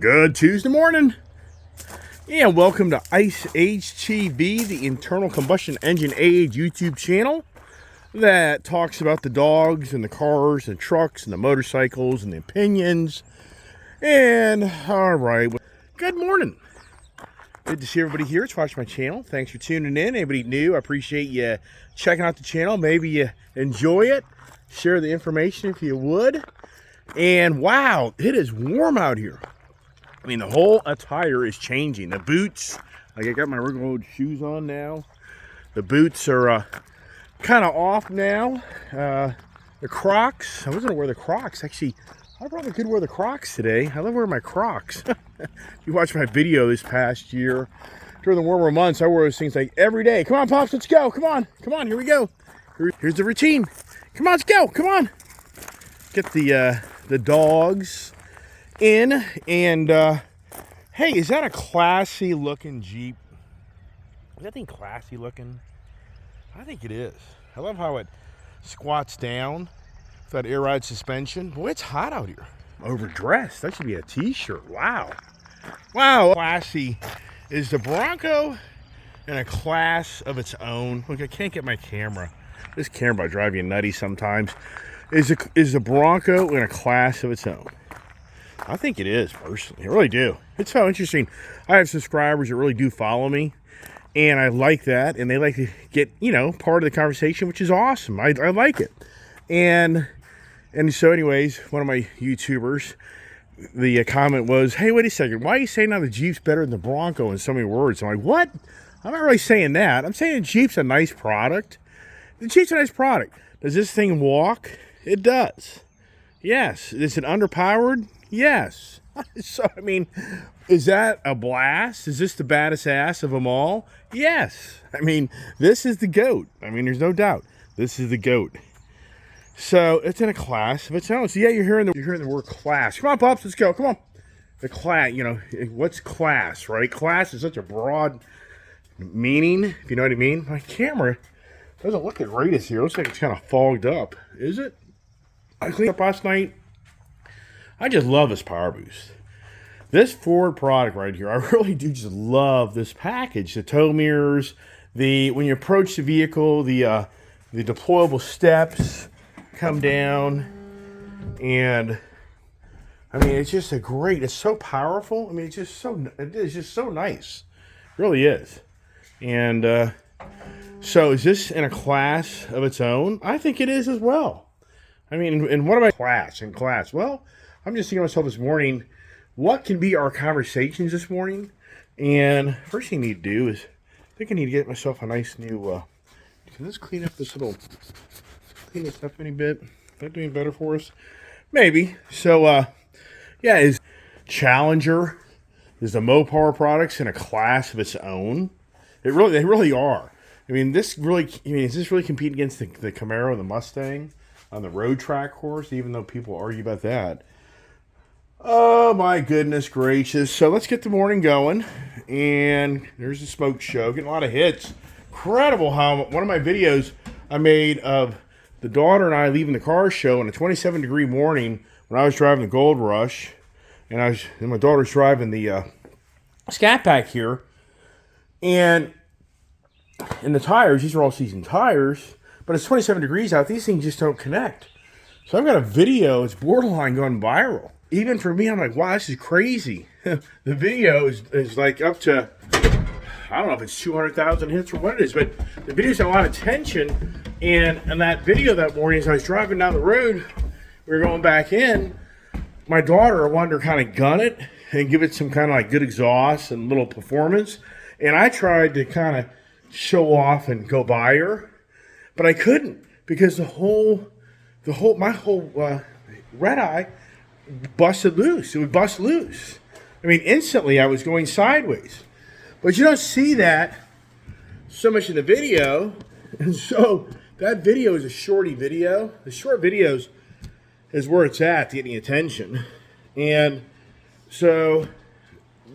Good Tuesday morning. And welcome to Ice HTV, the internal combustion engine age YouTube channel that talks about the dogs and the cars and trucks and the motorcycles and the opinions. And all right, good morning. Good to see everybody here to watch my channel. Thanks for tuning in. Anybody new, I appreciate you checking out the channel. Maybe you enjoy it. Share the information if you would. And wow, it is warm out here. I mean, the whole attire is changing. The boots, like I got my regular old shoes on now. The boots are kind of off now. The Crocs, I was gonna wear the Crocs. Actually, I probably could wear the Crocs today. I love wearing my Crocs. If you watch my video this past year, during the warmer months, I wore those things like every day. Come on, Pops, let's go. Come on, here we go. Here's the routine. Come on, let's go, come on. Get the dogs in, and hey, is that a classy looking Jeep? Is that thing classy looking? I think it is. I love how it squats down with that air ride suspension. Boy, it's hot out here. Overdressed. That should be a t-shirt. Wow. Classy is the Bronco in a class of its own. Look, I can't get my camera. This camera drives you nutty sometimes. Is the Bronco in a class of its own? I think it is, personally. I really do. It's so interesting. I have subscribers that really do follow me, and I like that, and they like to get, part of the conversation, which is awesome. I like it. And so anyways, one of my YouTubers, the comment was, hey, wait a second. Why are you saying now the Jeep's better than the Bronco in so many words? I'm like, what? I'm not really saying that. I'm saying the Jeep's a nice product. The Jeep's a nice product. Does this thing walk? It does. Yes. Is it underpowered? Yes. So, I mean, is that a blast? Is this the baddest ass of them all? Yes. I mean, this is the GOAT. I mean, there's no doubt. This is the GOAT. So, it's in a class of its own. So, yeah, you're hearing the word class. Come on, Pops, let's go. Come on. The class, what's class, right? Class is such a broad meaning, if you know what I mean. My camera doesn't look the greatest here. It looks like it's kind of fogged up. Is it? I cleaned up last night. I just love this power boost. This Ford product right here, I really do just love this package. The tow mirrors, when you approach the vehicle, the deployable steps come down, and I mean, it's just it's so powerful. I mean, it is just so nice. It really is. And so is this in a class of its own? I think it is as well. I mean, and what about class? Well, I'm just thinking to myself this morning, what can be our conversations this morning? And first thing I need to do is, I think I need to get myself a nice new, can this clean up this up any bit? Is that doing better for us? Maybe. So, yeah, is Challenger, is the Mopar products in a class of its own? They really are. I mean, is this really competing against the Camaro and the Mustang on the road track course, even though people argue about that? Oh my goodness gracious. So let's get the morning going. And there's the smoke show. Getting a lot of hits. Incredible how one of my videos I made of the daughter and I leaving the car show on a 27-degree morning when I was driving the Gold Rush. And my daughter's driving the Scat Pack here. And the tires, these are all season tires, but it's 27 degrees out. These things just don't connect. So I've got a video, it's borderline going viral. Even for me, I'm like, wow, this is crazy. The video is like up to, I don't know if it's 200,000 hits or what it is, but the video's got a lot of attention. And that video that morning, as I was driving down the road, we were going back in, my daughter wanted to kind of gun it and give it some kind of like good exhaust and little performance. And I tried to kind of show off and go by her, but I couldn't because my whole red eye busted loose. It would bust loose. I mean, instantly I was going sideways. But you don't see that so much in the video. And so that video is a shorty video. The short videos is where it's at to get the attention. And so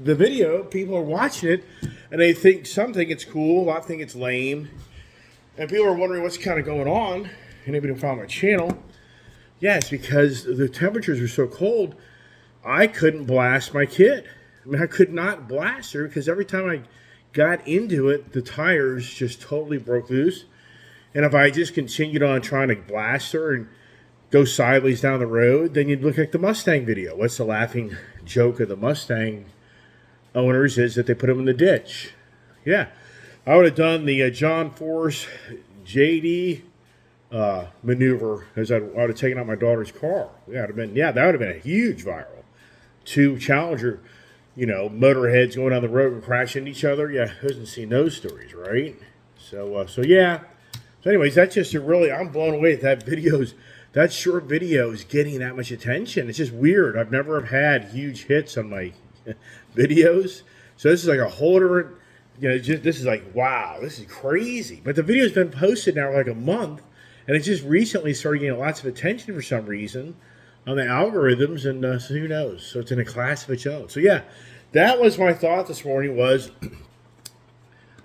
the video, people are watching it, and they think, some think it's cool, a lot think it's lame. And people are wondering what's kind of going on. Anybody who follow my channel, yeah, it's because the temperatures are so cold I couldn't blast my kid. I mean, I could not blast her because every time I got into it, the tires just totally broke loose. And if I just continued on trying to blast her and go sideways down the road, then you'd look like the Mustang video. What's the laughing joke of the Mustang owners is that they put them in the ditch. Yeah, I would have done the John Force JD maneuver as I would have taken out my daughter's car. That would have been a huge viral. Two Challenger, motorheads going down the road and crashing into each other. Yeah, who hasn't seen those stories, right? So yeah. So anyways, that's just I'm blown away that short video is getting that much attention. It's just weird. I've never had huge hits on my videos. So this is like a whole different, this is like, wow, this is crazy. But the video's been posted now like a month, and it just recently started getting lots of attention for some reason on the algorithms, and so who knows? So it's in a class of its own. So yeah, that was my thought this morning was,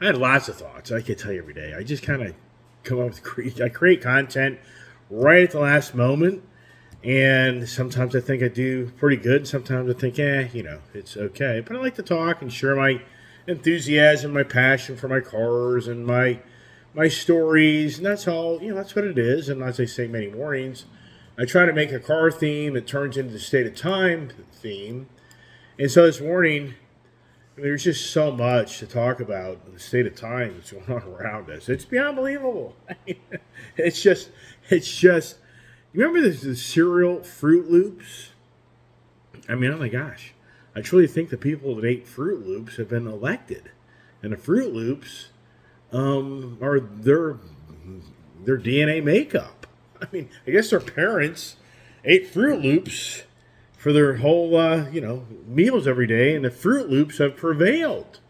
I had lots of thoughts. I could tell you every day. I just kind of come up with, I create content right at the last moment, and sometimes I think I do pretty good. Sometimes I think, it's okay. But I like to talk and share my enthusiasm, my passion for my cars, and my stories, and that's all. That's what it is. And as I say many mornings, I try to make a car theme that turns into the State of Time theme. And so this morning, there's just so much to talk about in the state of time that's going on around us. It's beyond believable. It's just. You remember the cereal Fruit Loops? I mean, oh my gosh. I truly think the people that ate Fruit Loops have been elected. And the Fruit Loops are their DNA makeup. I mean, I guess their parents ate Fruit Loops for their whole, meals every day, and the Fruit Loops have prevailed.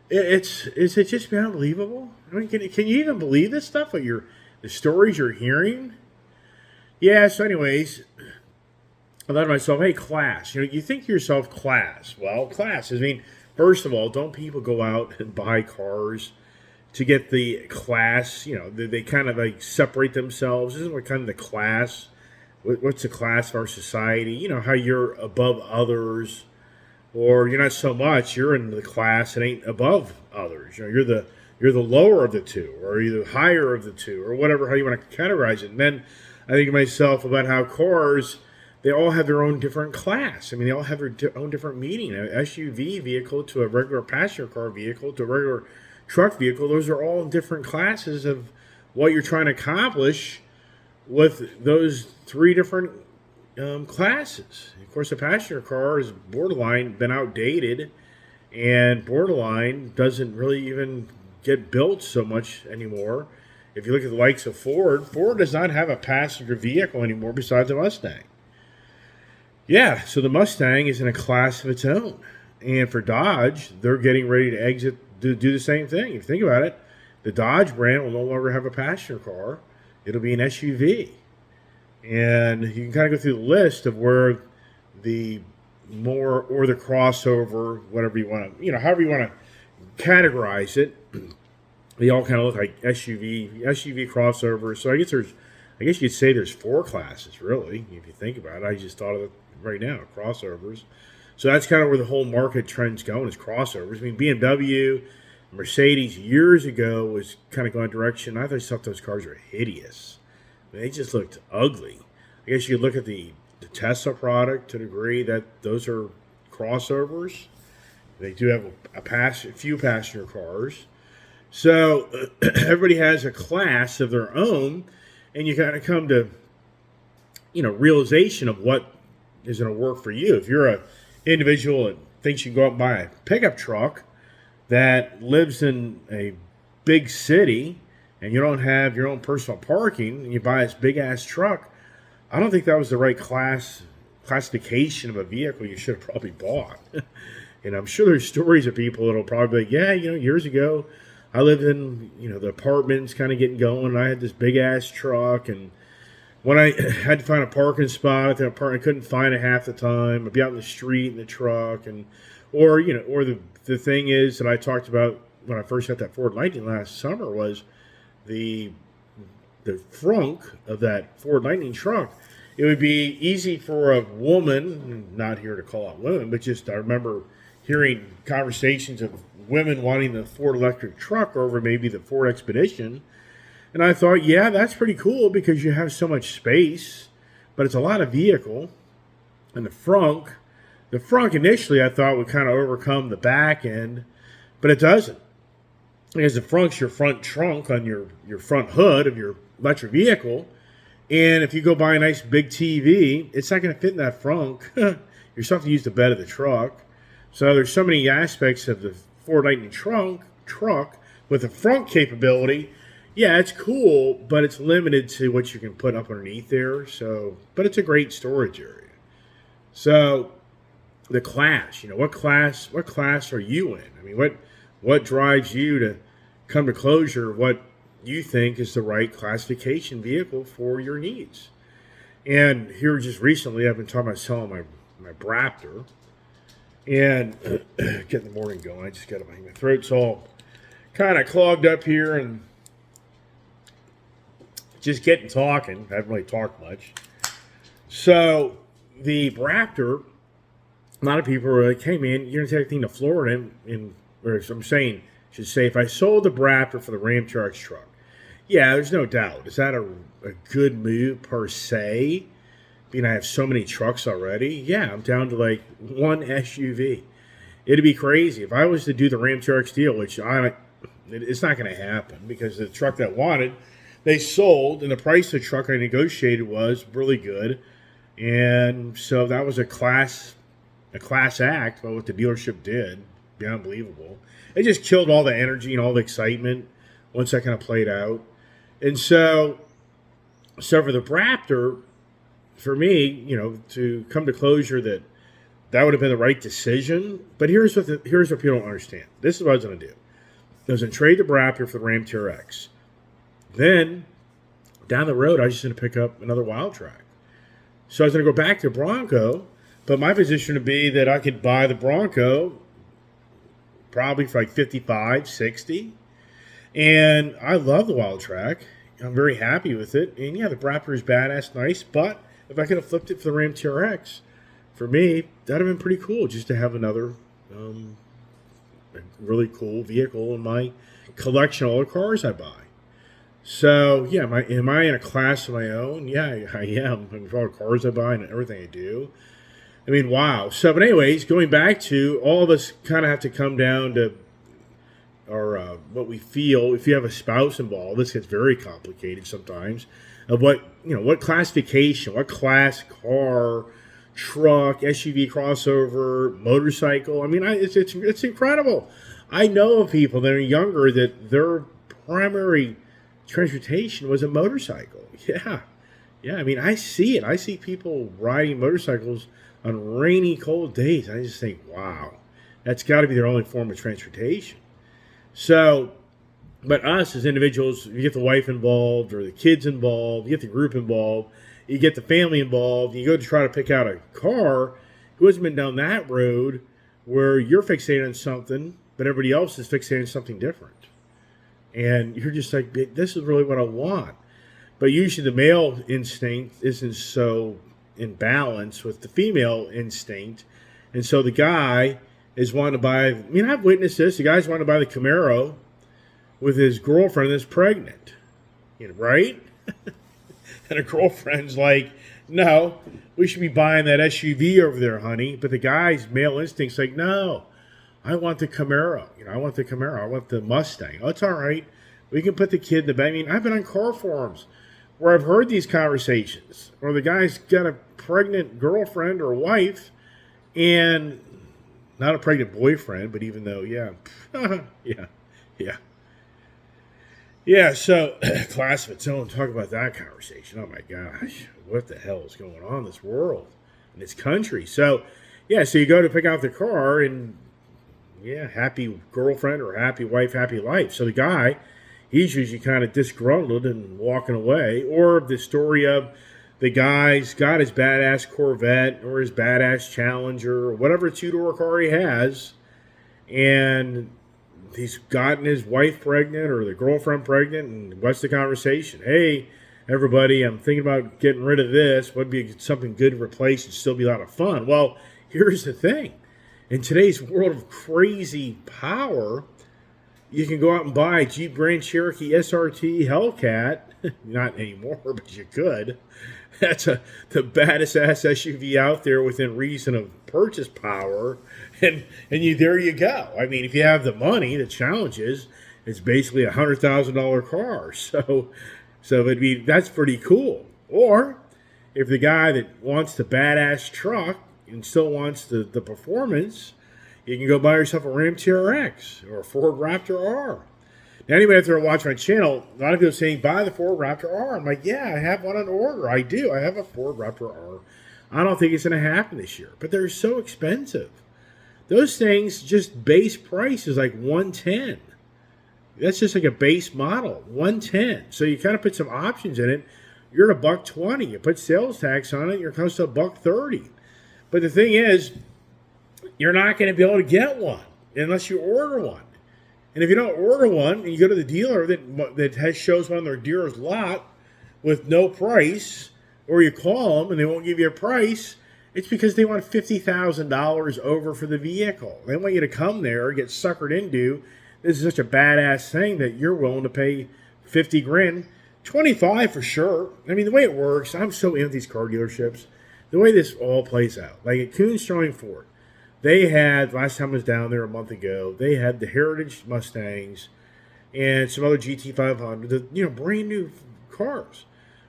Is it just beyond believable? I mean, can you even believe this stuff? The stories you're hearing? Yeah, so anyways, I thought to myself, hey, class. You think to yourself, class. Well, class, first of all, don't people go out and buy cars to get the class? They kind of like separate themselves. Isn't what kind of the class? What's the class of our society? How you're above others, or you're not so much. You're in the class that ain't above others. You're the lower of the two, or you're the higher of the two, or whatever, how you want to categorize it. And then I think to myself about how cars, they all have their own different class. They all have their own different meaning. An SUV vehicle to a regular passenger car vehicle to a regular truck vehicle, those are all different classes of what you're trying to accomplish with those three different classes. Of course, a passenger car is borderline been outdated, and borderline doesn't really even get built so much anymore. If you look at the likes of Ford does not have a passenger vehicle anymore besides a Mustang. Yeah, so the Mustang is in a class of its own. And for Dodge, they're getting ready to exit, do the same thing. If you think about it, the Dodge brand will no longer have a passenger car. It'll be an SUV. And you can kind of go through the list of where the more, or the crossover, whatever you want to, however you want to categorize it. They all kind of look like SUV crossovers. So I guess you could say there's four classes, really, if you think about it. I just thought of it right now, crossovers. So that's kind of where the whole market trend's going, is crossovers. BMW, Mercedes years ago was kind of going direction. I thought those cars were hideous. They just looked ugly. I guess you could look at the Tesla product to the degree that those are crossovers. They do have a few passenger cars. So everybody has a class of their own, and you kind of come to, realization of what is going to work for you. If you're an individual that thinks you can go out and buy a pickup truck that lives in a big city and you don't have your own personal parking, and you buy this big-ass truck, I don't think that was the right classification of a vehicle you should have probably bought. And I'm sure there's stories of people that'll probably be like, years ago, I lived in, the apartments kind of getting going, and I had this big-ass truck, and when I had to find a parking spot at the apartment, I couldn't find it half the time. I'd be out in the street in the truck, or the thing is that I talked about when I first got that Ford Lightning last summer was the frunk of that Ford Lightning truck. it would be easy for a woman, not here to call out women, but just I remember hearing conversations of women wanting the Ford electric truck over maybe the Ford Expedition. And I thought, yeah, that's pretty cool because you have so much space, but it's a lot of vehicle. And the frunk initially I thought would kind of overcome the back end, but it doesn't. Because the frunk's your front trunk on your front hood of your electric vehicle. And if you go buy a nice big TV, it's not going to fit in that frunk. You're supposed to use the bed of the truck. So there's so many aspects of the Ford Lightning truck with the front capability. Yeah, it's cool, but it's limited to what you can put up underneath there. So, but it's a great storage area. So, the class, what class are you in? I mean, what drives you to come to closure? What you think is the right classification vehicle for your needs? And here, just recently, I've been talking about selling my Braptor, and getting the morning going. I just got my throat's all kind of clogged up here, and just getting talking. I haven't really talked much. So the Raptor, a lot of people are like, hey man, you're going to take everything to Florida. Or I'm saying, I should say, if I sold the Raptor for the Ram TRX truck, yeah, there's no doubt. Is that a good move per se? I have so many trucks already. Yeah, I'm down to like one SUV. It'd be crazy if I was to do the Ram TRX deal, which it's not going to happen because the truck that I wanted, they sold, and the price of the truck I negotiated was really good. And so that was a class act about what the dealership did. Be unbelievable. It just killed all the energy and all the excitement once that kind of played out. And so for the Raptor, for me, to come to closure that would have been the right decision. But here's what people don't understand. This is what I was going to do. I was going to trade the Raptor for the Ram TRX. Then, down the road, I was just going to pick up another Wildtrak. So I was going to go back to Bronco, but my position would be that I could buy the Bronco probably for like $55, $60. And I love the Wildtrak. I'm very happy with it. And yeah, the Raptor is badass, nice, but if I could have flipped it for the Ram TRX, for me, that would have been pretty cool just to have another really cool vehicle in my collection of all the cars I buy. So, yeah, am I in a class of my own? Yeah, I am. With all the cars I buy and everything I do. Wow. So, but anyways, going back to all of us kind of have to come down to what we feel. If you have a spouse involved, this gets very complicated sometimes. Of what classification, what class car, truck, SUV, crossover, motorcycle. It's incredible. I know of people that are younger that their primary transportation was a motorcycle. Yeah. I see it. I see people riding motorcycles on rainy, cold days. I just think, wow, that's got to be their only form of transportation. So, but us as individuals, you get the wife involved or the kids involved, you get the group involved, you get the family involved, you go to try to pick out a car who hasn't been down that road where you're fixated on something, but everybody else is fixated on something different. And you're just like, this is really what I want. But usually the male instinct isn't so in balance with the female instinct. And so the guy is wanting to buy, I've witnessed this. The guy's wanting to buy the Camaro with his girlfriend that's pregnant. Right? And a girlfriend's like, no, we should be buying that SUV over there, honey. But the guy's male instinct's like, no, I want the Camaro. I want the Camaro. I want the Mustang. Oh, it's all right. We can put the kid in the back. I've been on car forums where I've heard these conversations where the guy's got a pregnant girlfriend or wife and not a pregnant boyfriend, but even though, yeah. Yeah, so class of its own. Talk about that conversation. Oh, my gosh. What the hell is going on in this world, in this country? So, yeah, so you go to pick out the car and, yeah, happy girlfriend or happy wife, happy life. So the guy, he's usually kind of disgruntled and walking away. Or the story of the guy's got his badass Corvette or his badass Challenger or whatever two-door car he has, and he's gotten his wife pregnant or the girlfriend pregnant, and what's the conversation? Hey, everybody, I'm thinking about getting rid of this. Would be something good to replace and still be a lot of fun. Well, here's the thing. In today's world of crazy power, you can go out and buy a Jeep Grand Cherokee SRT Hellcat. Not anymore, but you could. That's the baddest ass SUV out there within reason of purchase power. And there you go. I mean, if you have the money, the challenge is it's basically a $100,000 car. That's pretty cool. Or if the guy that wants the badass truck and still wants the performance, you can go buy yourself a Ram TRX or a Ford Raptor R. Now, anybody out there watching my channel, a lot of people are saying, buy the Ford Raptor R. I'm like, yeah, I have one on order. I do. I have a Ford Raptor R. I don't think it's going to happen this year, but they're so expensive. Those things, just base price is like $110. That's just like a base model, $110. So you kind of put some options in it. You're at $120. You put sales tax on it, you're close to $130. But the thing is, you're not going to be able to get one unless you order one. And if you don't order one and you go to the dealer that shows one on their dealer's lot with no price, or you call them and they won't give you a price, it's because they want $50,000 over for the vehicle. They want you to come there, get suckered into, this is such a badass thing that you're willing to pay 50 grand, 25 for sure. I mean, the way it works, I'm so into these car dealerships, the way this all plays out. Like at Kuhn Sterling Ford, they had, last time I was down there a month ago, they had the Heritage Mustangs and some other GT500, brand new cars.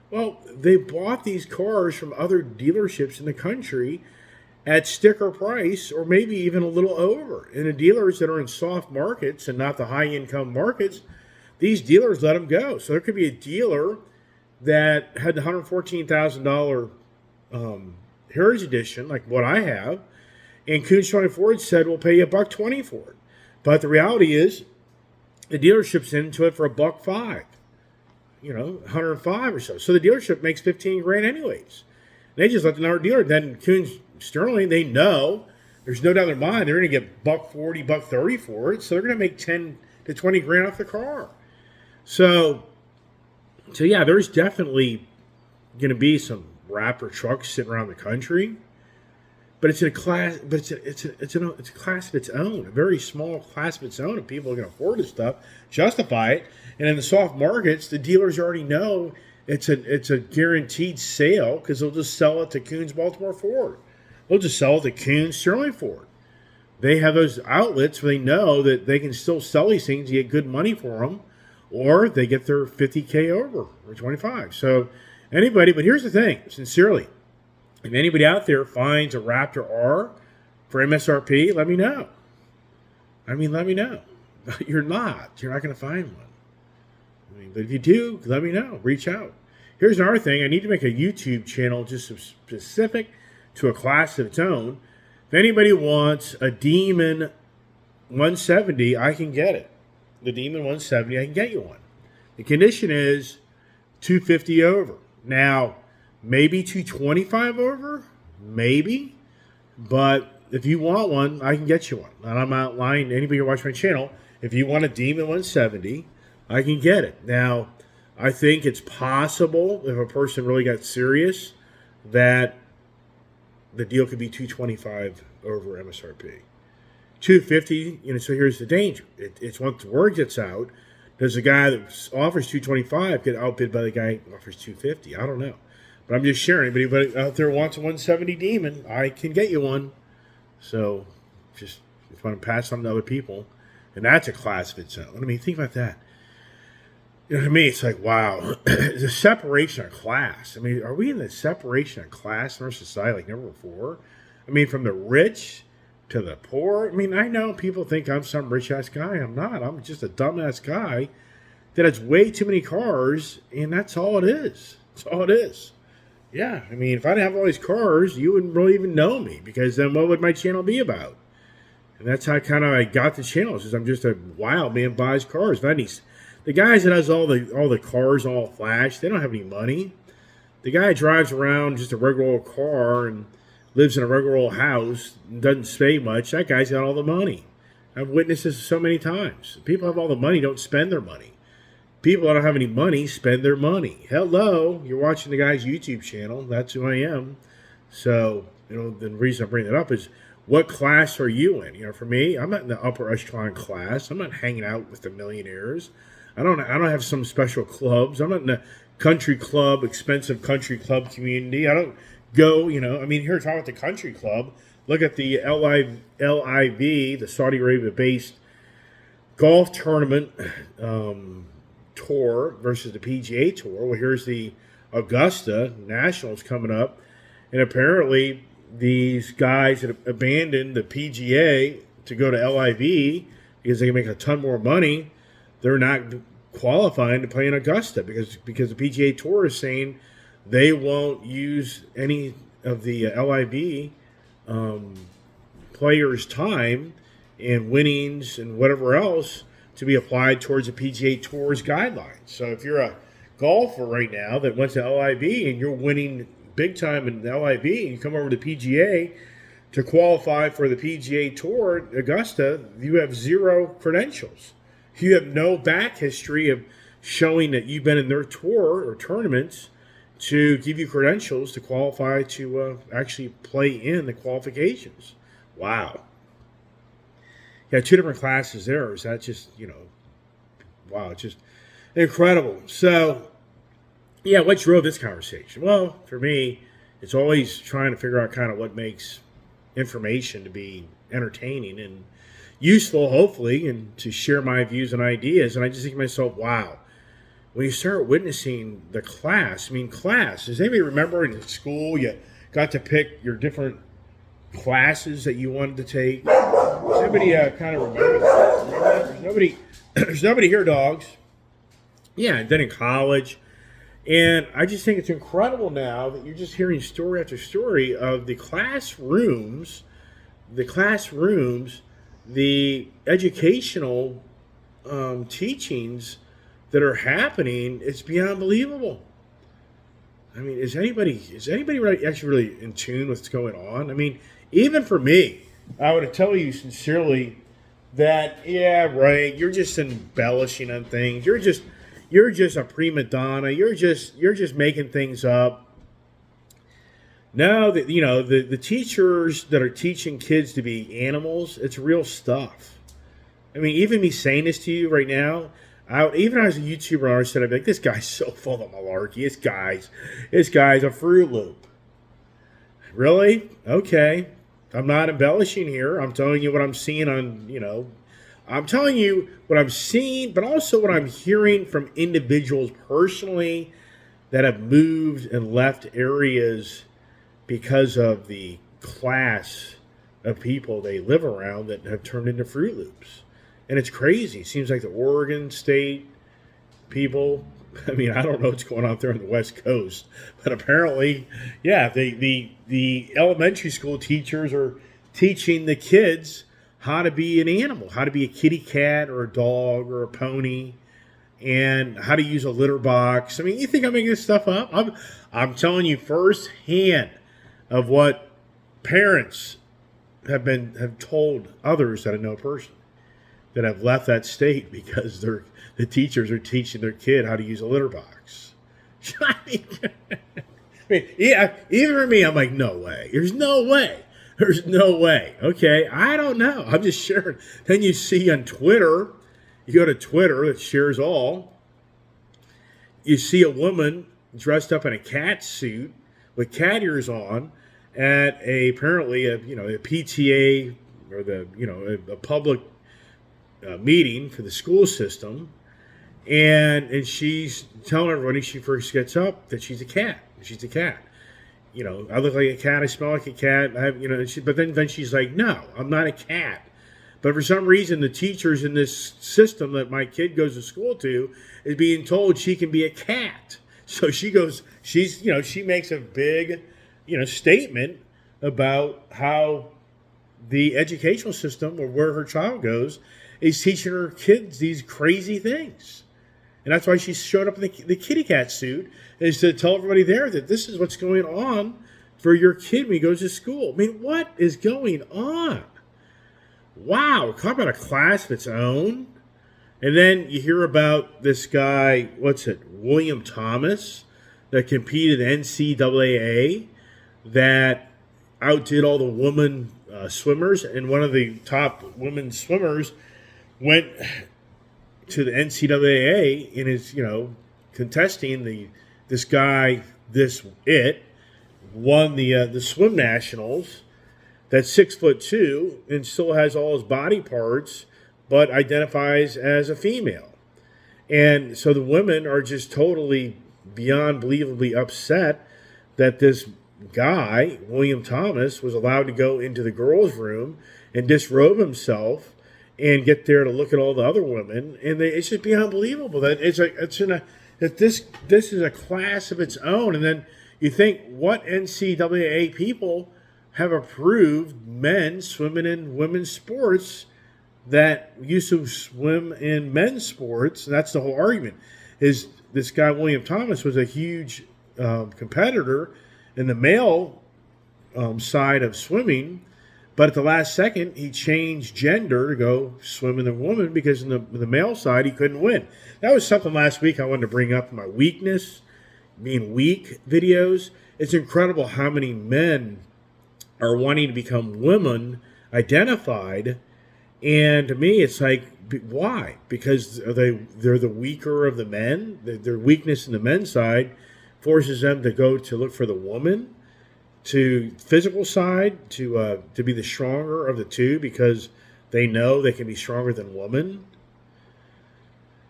Well, they bought these cars from other dealerships in the country at sticker price or maybe even a little over. And the dealers that are in soft markets and not the high-income markets, these dealers let them go. So there could be a dealer that had the $114,000 Heritage Edition, like what I have, and Kuhn Sterling Ford said, we'll pay you $120 for it. But the reality is, the dealership's into it for $105. $105 or so. So the dealership makes 15 grand anyways. They just let another dealer. Then Kuhn Sterling, they know, there's no doubt in their mind, they're going to get $140, $130 for it. So they're going to make 10 to 20 grand off the car. So yeah, there's definitely going to be some Raptor trucks sitting around the country. But it's in a class. But it's a class of its own, a very small class of its own, and people can afford this stuff, justify it. And in the soft markets, the dealers already know it's a guaranteed sale because they'll just sell it to Kuhn's Baltimore Ford. They'll just sell it to Kuhn Sterling Ford. They have those outlets where they know that they can still sell these things, get good money for them, or they get their $50K over or 25. So anybody, but here's the thing, sincerely. If anybody out there finds a Raptor R for MSRP, let me know. I mean, let me know. You're not going to find one. But if you do, let me know. Reach out. Here's another thing. I need to make a YouTube channel just specific to a class of its own. If anybody wants a Demon 170, I can get it. The Demon 170, I can get you one. The condition is 250 over. Now, maybe 225 over, maybe. But if you want one, I can get you one. And I'm not lying to anybody who watch my channel. If you want a Demon 170, I can get it. Now, I think it's possible if a person really got serious that the deal could be 225 over MSRP. 250, so here's the danger. It's once the word gets out, does the guy that offers 225 get outbid by the guy who offers 250? I don't know. But I'm just sharing. Anybody out there wants a 170 Demon, I can get you one. So just want to pass on to other people. And that's a class of its own. I mean, think about that. You know what I mean? It's like, wow. It's a separation of class. I mean, are we in the separation of class in our society like never before? I mean, from the rich to the poor. I mean, I know people think I'm some rich-ass guy. I'm not. I'm just a dumbass guy that has way too many cars, and that's all it is. That's all it is. Yeah, I mean, if I didn't have all these cars, you wouldn't really even know me, because then what would my channel be about? And that's how I got the channel, is I'm just a wild man buys cars. The guys that has all the cars all flash, they don't have any money. The guy drives around just a regular old car and lives in a regular old house and doesn't pay much. That guy's got all the money. I've witnessed this so many times. People have all the money, don't spend their money. people that don't have any money spend their money. Hello, you're watching the guy's YouTube channel. That's who I am. So, the reason I bring that up is, what class are you in? For me, I'm not in the upper echelon class. I'm not hanging out with the millionaires. I don't have some special clubs. I'm not in the country club, expensive country club community. I don't go, here talking about the country club. Look at the LIV, the Saudi Arabia-based golf tournament tour versus the PGA Tour. Well, here's the Augusta Nationals coming up, and apparently these guys that abandoned the PGA to go to LIV because they can make a ton more money, they're not qualifying to play in Augusta because the PGA Tour is saying they won't use any of the LIV players' time and winnings and whatever else to be applied towards the PGA Tour's guidelines. So if you're a golfer right now that went to LIV and you're winning big time in LIV and you come over to PGA to qualify for the PGA Tour Augusta, you have zero credentials. You have no back history of showing that you've been in their tour or tournaments to give you credentials to qualify to actually play in the qualifications. Wow. Yeah, 2 different classes there. Is that just, wow, it's just incredible. So, yeah, what drove this conversation? Well, for me, it's always trying to figure out kind of what makes information to be entertaining and useful, hopefully, and to share my views and ideas. And I just think to myself, wow, when you start witnessing the class, does anybody remember in school you got to pick your different classes that you wanted to take? Does anybody kind of remember that? There's nobody here, dogs. Yeah, and then in college. And I just think it's incredible now that you're just hearing story after story of the classrooms, the educational teachings that are happening. It's beyond believable. Is anybody actually really in tune with what's going on? Even for me, I would tell you sincerely that, yeah, right, you're just embellishing on things. You're just a prima donna. You're just making things up. No, the teachers that are teaching kids to be animals, it's real stuff. Even me saying this to you right now, even as a YouTuber artist, I'd be like, this guy's so full of malarkey. This guy's a Fruit Loop. Really? Okay. I'm not embellishing here. I'm telling you what I'm seeing I'm telling you what I'm seeing, but also what I'm hearing from individuals personally that have moved and left areas because of the class of people they live around that have turned into Fruit Loops. And it's crazy. It seems like the Oregon State people, I don't know what's going on there on the West Coast, but apparently, yeah, the elementary school teachers are teaching the kids how to be an animal, how to be a kitty cat or a dog or a pony, and how to use a litter box. You think I'm making this stuff up? I'm telling you firsthand of what parents have told others that I know personally that have left that state because the teachers are teaching their kid how to use a litter box. Yeah, even for me, I'm like, no way. There's no way. Okay, I don't know. I'm just sharing. Then you see on Twitter, you go to Twitter, it shares all. You see a woman dressed up in a cat suit with cat ears on at apparently a PTA or a public meeting for the school system, and she's telling everybody she first gets up that she's a cat. She's a cat. I look like a cat. I smell like a cat. But then she's like, no, I'm not a cat. But for some reason, the teachers in this system that my kid goes to school to is being told she can be a cat. So she makes a big, statement about how the educational system or where her child goes is teaching her kids these crazy things. And that's why she showed up in the kitty cat suit, is to tell everybody there that this is what's going on for your kid when he goes to school. What is going on? Wow, talk about a class of its own. And then you hear about this guy, William Thomas, that competed in NCAA, that outdid all the women swimmers. And one of the top women swimmers went to the NCAA and is, contesting this guy, won the swim nationals. That's 6'2" and still has all his body parts, but identifies as a female. And so the women are just totally beyond believably upset that this guy, William Thomas, was allowed to go into the girls' room and disrobe himself and get there to look at all the other women. And it's just beyond believable that this is a class of its own. And then you think, what NCAA people have approved men swimming in women's sports that used to swim in men's sports? And that's the whole argument. Is this guy William Thomas was a huge competitor in the male side of swimming, but at the last second he changed gender to go swim in the woman because in the male side he couldn't win. That was something last week I wanted to bring up in my weakness, being weak videos. It's incredible how many men are wanting to become women identified, and to me it's like, why? Because they're the weaker of the men. Their weakness in the men's side forces them to go to look for the woman, to physical side, to be the stronger of the two because they know they can be stronger than women.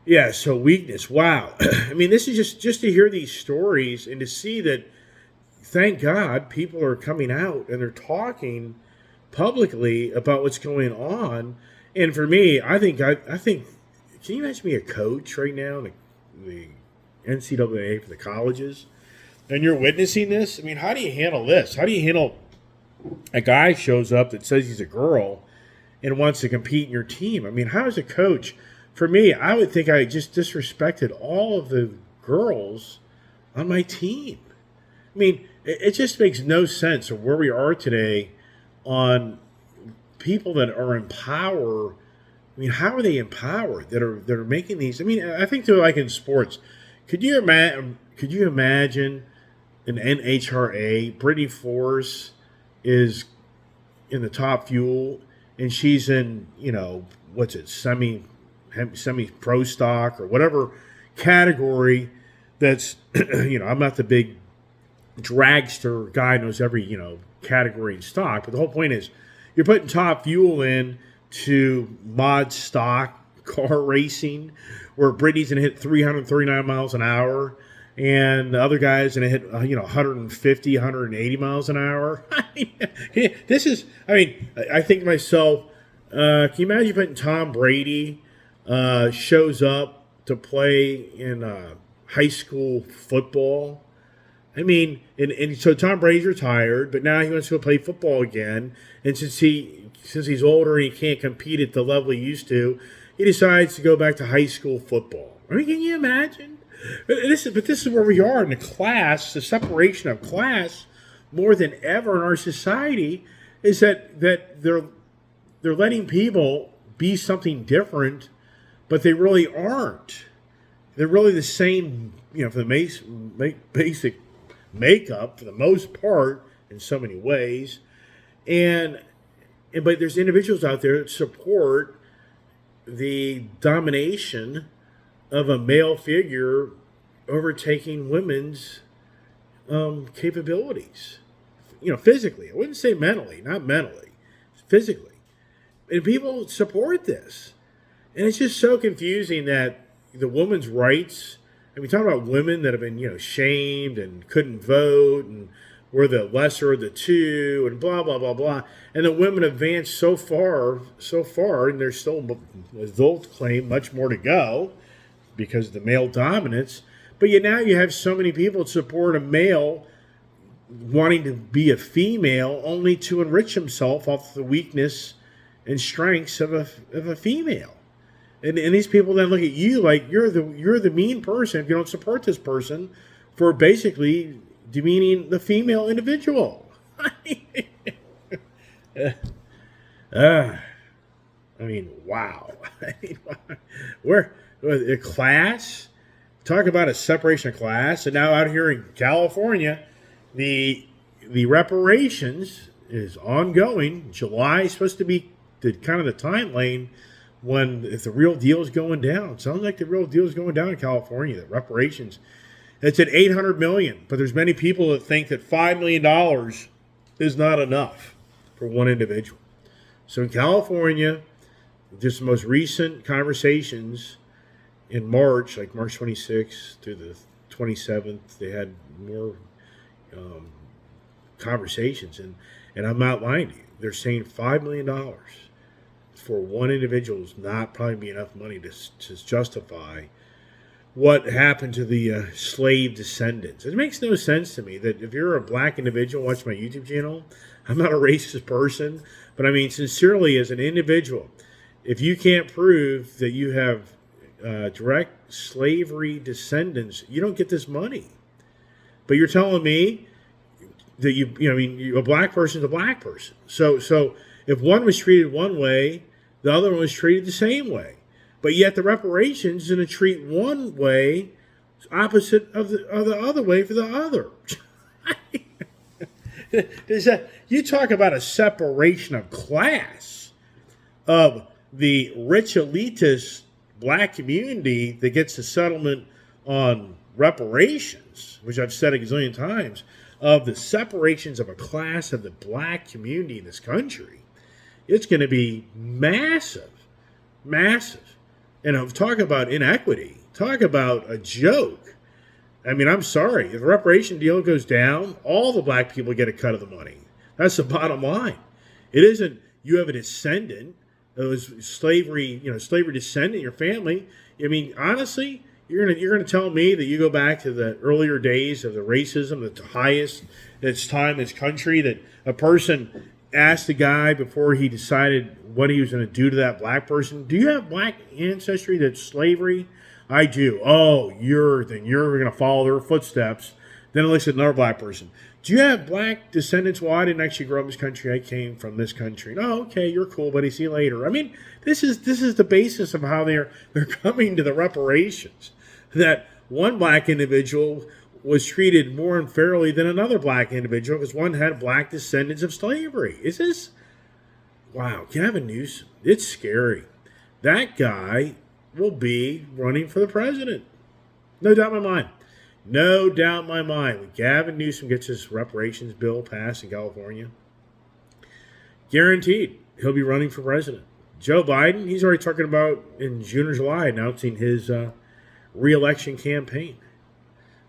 Yeah, so weakness. Wow. I mean, this is just to hear these stories and to see that, thank God, people are coming out and they're talking publicly about what's going on. And for me, I think, can you imagine me a coach right now in the NCAA for the colleges, and you're witnessing this? I mean, how do you handle this? How do you handle a guy shows up that says he's a girl and wants to compete in your team? I mean, how is a coach? For me, I would think I just disrespected all of the girls on my team. I mean, it just makes no sense of where we are today on people that are in power. I mean, how are they empowered that are making these? I mean, I think they're like in sports. Could you imagine an NHRA? Brittany Force is in the Top Fuel, and she's in semi pro stock or whatever category. That's I'm not the big dragster guy who knows every category in stock, but the whole point is you're putting Top Fuel in to mod stock car racing, where Brittany's gonna hit 339 miles an hour and the other guy's gonna hit 150, 180 miles an hour. I think to myself, can you imagine putting Tom Brady shows up to play in high school football? I mean, and so Tom Brady's retired, but now he wants to go play football again. And since he's older and he can't compete at the level he used to, he decides to go back to high school football. I mean, can you imagine? But this is where we are in the class, the separation of class, more than ever in our society, is that they're letting people be something different, but they really aren't. They're really the same, for the basic makeup for the most part in so many ways, but there's individuals out there that support the domination of a male figure overtaking women's capabilities, physically. I wouldn't say mentally, not mentally, physically. And people support this, and it's just so confusing that the women's rights. And we talk about women that have been, shamed and couldn't vote and were the lesser of the two and blah, blah, blah, blah. And the women advanced so far, and there's still, adults claim, much more to go because of the male dominance. But yet now you have so many people that support a male wanting to be a female only to enrich himself off the weakness and strengths of a female. And these people then look at you like you're the mean person if you don't support this person for basically demeaning the female individual. I mean, wow. I mean, we're a class. Talk about a separation of class. And now out here in California, the the reparations is ongoing. July is supposed to be the kind of the time lane when if the real deal is going down. Sounds like the real deal is going down in California. The reparations. It's at 800 million, but there's many people that think that $5 million is not enough for one individual. So in California, just the most recent conversations in March, like March 26th through the 27th, they had more um, conversations, and I'm not lying to you. They're saying $5 million for one individual is not probably be enough money to justify what happened to the slave descendants. It makes no sense to me that if you're a black individual, watch my YouTube channel. I'm not a racist person, but I mean sincerely as an individual, if you can't prove that you have direct slavery descendants, you don't get this money. But you're telling me that a black person is a black person. So if one was treated one way, the other one was treated the same way. But yet the reparations is going to treat one way opposite of the other way for the other. You talk about a separation of class of the rich elitist black community that gets the settlement on reparations, which I've said a gazillion times, of the separations of a class of the black community in this country. It's going to be massive, massive. And talk about inequity. Talk about a joke. I mean, I'm sorry. If the reparation deal goes down, all the black people get a cut of the money. That's the bottom line. It isn't you have a descendant that was slavery descendant in your family. I mean, honestly, you're gonna tell me that you go back to the earlier days of the racism, the highest its time in this country, that a person asked the guy before he decided what he was going to do to that black person, do you have black ancestry that's slavery? I do. Oh, you're going to follow their footsteps. Then it looks at another black person. Do you have black descendants? Well, I didn't actually grow up in this country. I came from this country. Oh, okay, you're cool, buddy. See you later. I mean, this is the basis of how they're coming to the reparations. That one black individual was treated more unfairly than another black individual because one had black descendants of slavery. Is this? Wow, Gavin Newsom, it's scary. That guy will be running for the president. No doubt in my mind. No doubt in my mind. When Gavin Newsom gets his reparations bill passed in California, guaranteed he'll be running for president. Joe Biden, he's already talking about in June or July announcing his re-election campaign.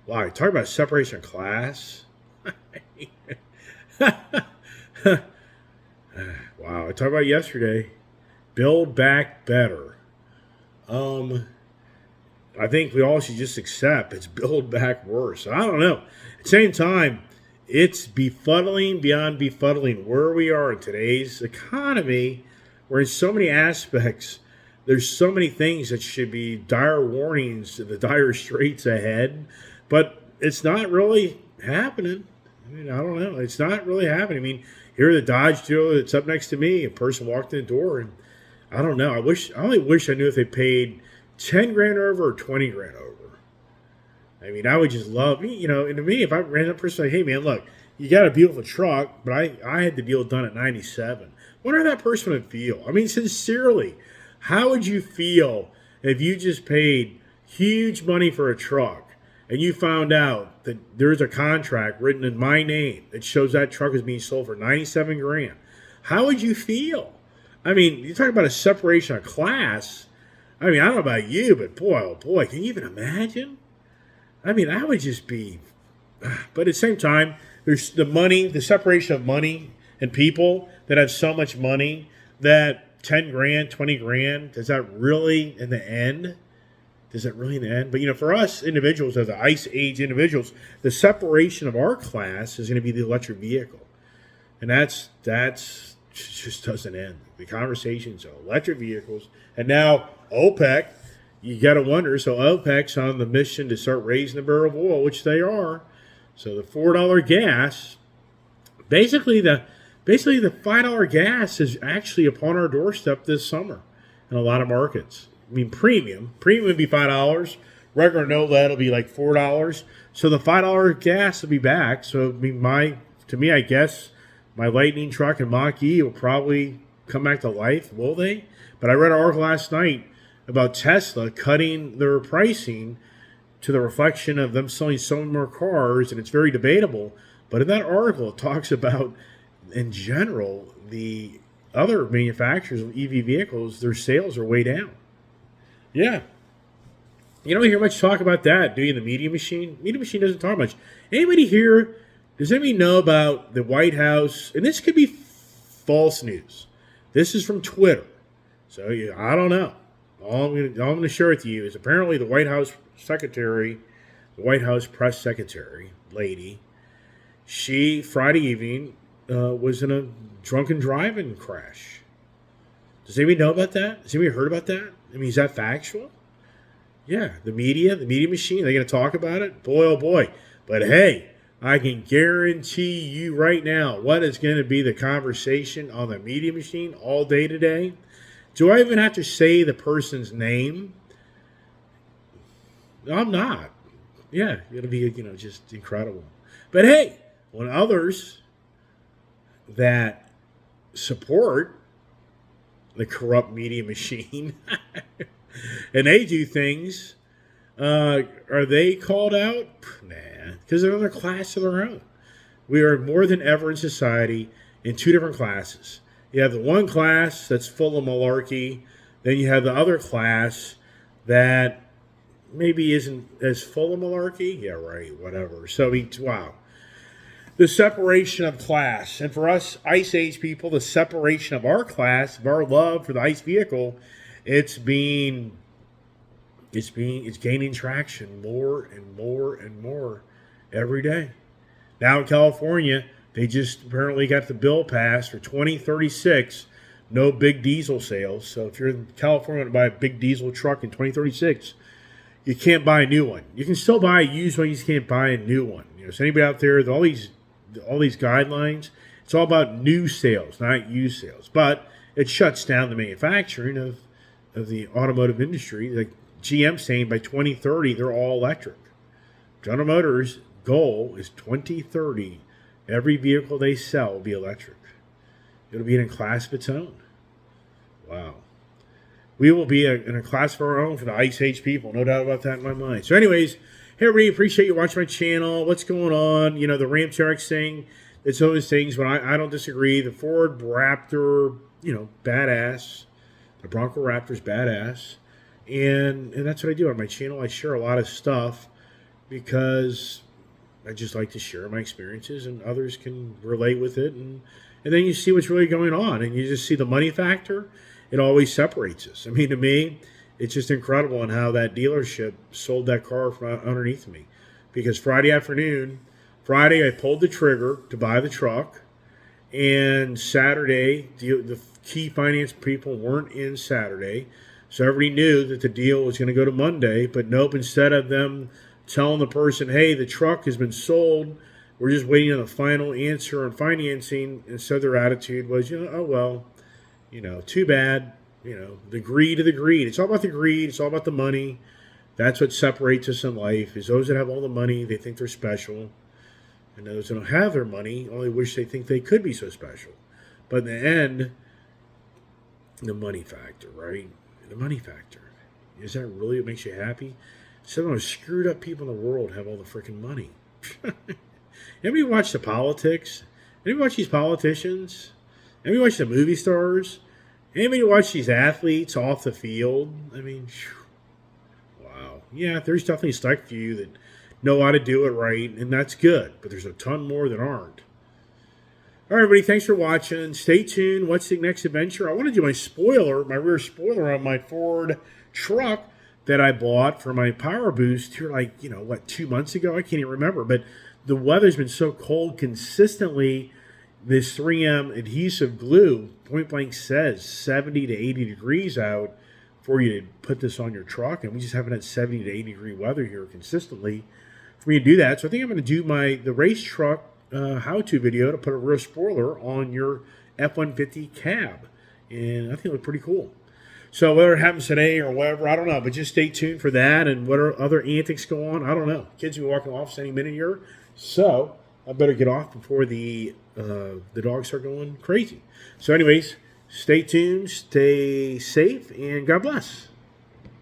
Wow, talk about separation of class. Wow, I talked about yesterday. Build back better. I think we all should just accept it's build back worse. I don't know. At the same time, it's befuddling beyond befuddling where we are in today's economy, where in so many aspects, there's so many things that should be dire warnings to the dire straits ahead, but it's not really happening. I mean, I don't know. It's not really happening. I mean, here the Dodge dealer that's up next to me, a person walked in the door, and I don't know. I only wish I knew if they paid 10 grand over or 20 grand over. I mean, I would just love, and to me, if I ran up person like, hey man, look, you got a beautiful truck, but I had the deal done at 97. Wonder how that person would feel. I mean, sincerely, how would you feel if you just paid huge money for a truck and you found out that there's a contract written in my name that shows that truck is being sold for 97 grand? How would you feel? I mean, you talk about a separation of class. I mean, I don't know about you, but boy, oh boy, can you even imagine? I mean, I would just be, but at the same time, there's the money, the separation of money and people that have so much money that 10 grand, 20 grand, does that really in the end? Does it really in the end? But, for us individuals, as the Ice Age individuals, the separation of our class is going to be the electric vehicle. And that's just doesn't end. The conversations of electric vehicles. And now OPEC, you got to wonder, so OPEC's on the mission to start raising the barrel of oil, which they are. So the $4 gas, basically the Basically, the $5 gas is actually upon our doorstep this summer in a lot of markets. I mean, premium would be $5. Regular no lead will be like $4. So the $5 gas will be back. So I mean, I guess my Lightning truck and Mach-E will probably come back to life. Will they? But I read an article last night about Tesla cutting their pricing to the reflection of them selling so many more cars, and it's very debatable. But in that article, it talks about, in general, the other manufacturers of EV vehicles, their sales are way down. Yeah. You don't hear much talk about that, do you? The Media Machine? Media Machine doesn't talk much. Anybody here, does anybody know about the White House? And this could be false news. This is from Twitter. So I don't know. All I'm going to share with you is apparently the White House secretary, the White House press secretary, lady, she, Friday evening, was in a drunken driving crash. Does anybody know about that? Has anybody heard about that? I mean, is that factual? Yeah, the Media Machine, they're going to talk about it? Boy, oh boy. But hey, I can guarantee you right now what is going to be the conversation on the Media Machine all day today. Do I even have to say the person's name? I'm not. Yeah, it'll be, just incredible. But hey, when others that support the corrupt Media Machine and they do things, are they called out? Nah, because they're in a class of their own. We are more than ever in society in two different classes. You have the one class that's full of malarkey. Then you have the other class that maybe isn't as full of malarkey. Yeah, right, whatever. So, wow. The separation of class. And for us Ice Age people, the separation of our class, of our love for the ICE vehicle, it's gaining traction more and more and more every day. Now in California, they just apparently got the bill passed for 2036, no big diesel sales. So if you're in California and buy a big diesel truck in 2036, you can't buy a new one. You can still buy a used one, you just can't buy a new one. So anybody out there, all these guidelines, it's all about new sales, not used sales. But it shuts down the manufacturing of the automotive industry. Like GM saying by 2030, they're all electric. General Motors' goal is 2030. Every vehicle they sell will be electric. It'll be in a class of its own. Wow. We will be in a class of our own for the Ice Age people. No doubt about that in my mind. So anyways, hey everybody, appreciate you watching my channel. What's going on? The Ram TRX thing. It's all those things, but I don't disagree. The Ford Raptor, badass. The Bronco Raptor's badass. And that's what I do on my channel. I share a lot of stuff because I just like to share my experiences and others can relate with it. And then you see what's really going on and you just see the money factor. It always separates us. I mean, to me, it's just incredible on how that dealership sold that car from underneath me. Because Friday afternoon, I pulled the trigger to buy the truck. And Saturday, the key finance people weren't in Saturday. So everybody knew that the deal was going to go to Monday. But nope, instead of them telling the person, hey, the truck has been sold, we're just waiting on the final answer on financing. Instead, their attitude was, oh, well, too bad. The greed of the greed. It's all about the greed. It's all about the money. That's what separates us in life, is those that have all the money, they think they're special. And those that don't have their money only wish they think they could be so special. But in the end, the money factor, right? The money factor. Is that really what makes you happy? Some of the most screwed up people in the world have all the freaking money. Anybody watch the politics? Anybody watch these politicians? Anybody watch the movie stars? Anybody watch these athletes off the field? I mean, wow. Yeah, there's definitely a select few that know how to do it right, and that's good. But there's a ton more that aren't. All right, everybody, thanks for watching. Stay tuned. What's the next adventure? I want to do my rear spoiler on my Ford truck that I bought for my Power Boost here 2 months ago? I can't even remember. But the weather's been so cold consistently. This 3M adhesive glue, point blank says 70 to 80 degrees out for you to put this on your truck. And we just haven't had 70 to 80 degree weather here consistently for me to do that. So I think I'm going to do the race truck how-to video to put a rear spoiler on your F-150 cab. And I think it looked pretty cool. So whether it happens today or whatever, I don't know. But just stay tuned for that and what are other antics go on. I don't know. Kids will be walking off any minute here. So I better get off before the dogs start going crazy. So anyways, stay tuned, stay safe, and God bless.